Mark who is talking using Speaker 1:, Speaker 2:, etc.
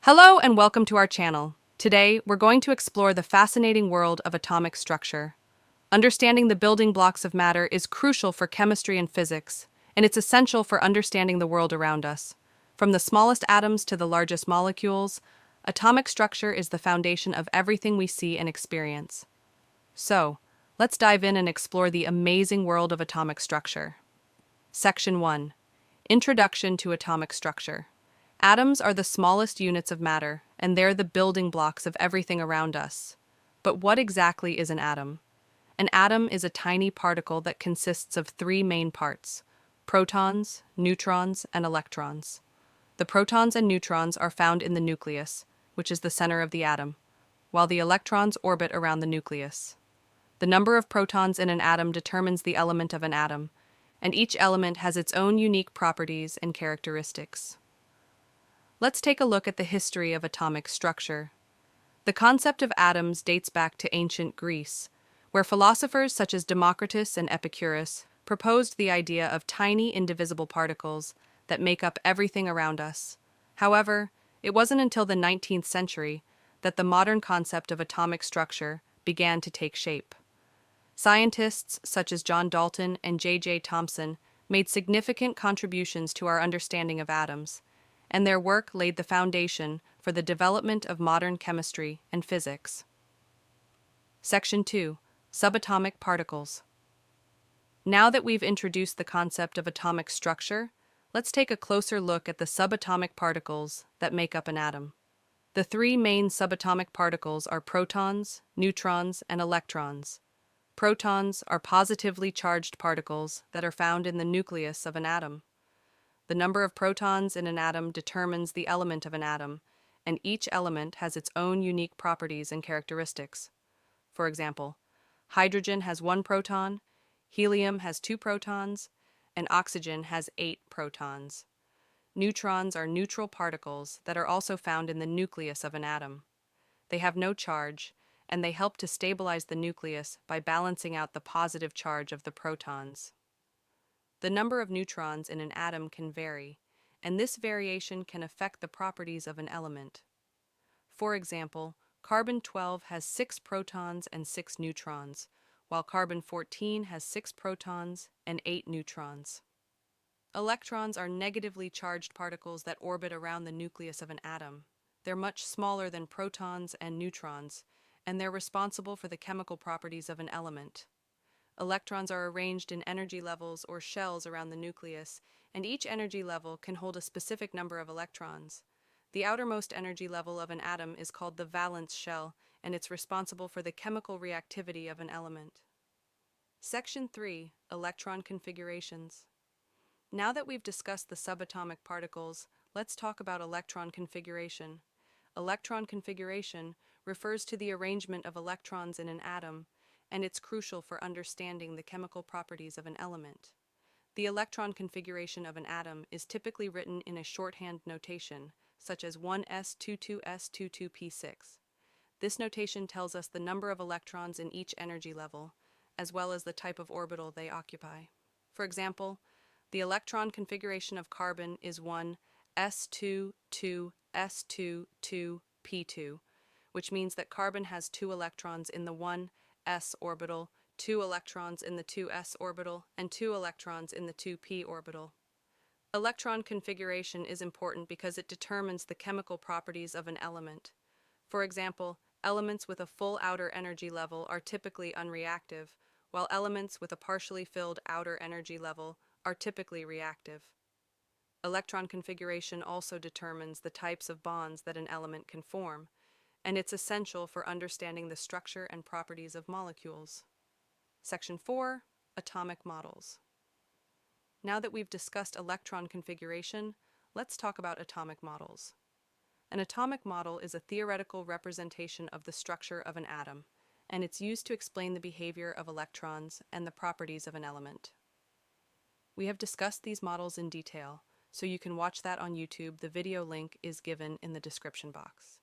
Speaker 1: Hello and welcome to our channel. Today, we're going to explore the fascinating world of atomic structure. Understanding the building blocks of matter is crucial for chemistry and physics, and it's essential for understanding the world around us. From the smallest atoms to the largest molecules, atomic structure is the foundation of everything we see and experience. So, let's dive in and explore the amazing world of atomic structure. Section 1. Introduction to atomic structure. Atoms are the smallest units of matter, and they're the building blocks of everything around us. But what exactly is an atom? An atom is a tiny particle that consists of three main parts: protons, neutrons, and electrons. The protons and neutrons are found in the nucleus, which is the center of the atom, while the electrons orbit around the nucleus. The number of protons in an atom determines the element of an atom, and each element has its own unique properties and characteristics. Let's take a look at the history of atomic structure. The concept of atoms dates back to ancient Greece, where philosophers such as Democritus and Epicurus proposed the idea of tiny, indivisible particles that make up everything around us. However, it wasn't until the 19th century that the modern concept of atomic structure began to take shape. Scientists such as John Dalton and J.J. Thomson made significant contributions to our understanding of atoms, and their work laid the foundation for the development of modern chemistry and physics. Section 2. Subatomic particles. Now that we've introduced the concept of atomic structure, let's take a closer look at the subatomic particles that make up an atom. The three main subatomic particles are protons, neutrons, and electrons. Protons are positively charged particles that are found in the nucleus of an atom. The number of protons in an atom determines the element of an atom, and each element has its own unique properties and characteristics. For example, hydrogen has 1 proton, helium has 2 protons, and oxygen has 8 protons. Neutrons are neutral particles that are also found in the nucleus of an atom. They have no charge, and they help to stabilize the nucleus by balancing out the positive charge of the protons. The number of neutrons in an atom can vary, and this variation can affect the properties of an element. For example, carbon-12 has 6 protons and 6 neutrons, while carbon-14 has 6 protons and 8 neutrons. Electrons are negatively charged particles that orbit around the nucleus of an atom. They're much smaller than protons and neutrons, and they're responsible for the chemical properties of an element. Electrons are arranged in energy levels or shells around the nucleus, and each energy level can hold a specific number of electrons. The outermost energy level of an atom is called the valence shell, and it's responsible for the chemical reactivity of an element. Section 3. Electron configurations. Now that we've discussed the subatomic particles, let's talk about electron configuration. Electron configuration refers to the arrangement of electrons in an atom, and it's crucial for understanding the chemical properties of an element. The electron configuration of an atom is typically written in a shorthand notation, such as 1s22s22p6. This notation tells us the number of electrons in each energy level, as well as the type of orbital they occupy. For example, the electron configuration of carbon is 1s22s22p2, which means that carbon has 2 electrons in the 1s orbital, 2 electrons in the 2s orbital, and 2 electrons in the 2p orbital. Electron configuration is important because it determines the chemical properties of an element. For example, elements with a full outer energy level are typically unreactive, while elements with a partially filled outer energy level are typically reactive. Electron configuration also determines the types of bonds that an element can form, and it's essential for understanding the structure and properties of molecules. Section 4. Atomic models. Now that we've discussed electron configuration, let's talk about atomic models. An atomic model is a theoretical representation of the structure of an atom, and it's used to explain the behavior of electrons and the properties of an element. We have discussed these models in detail, so you can watch that on YouTube. The video link is given in the description box.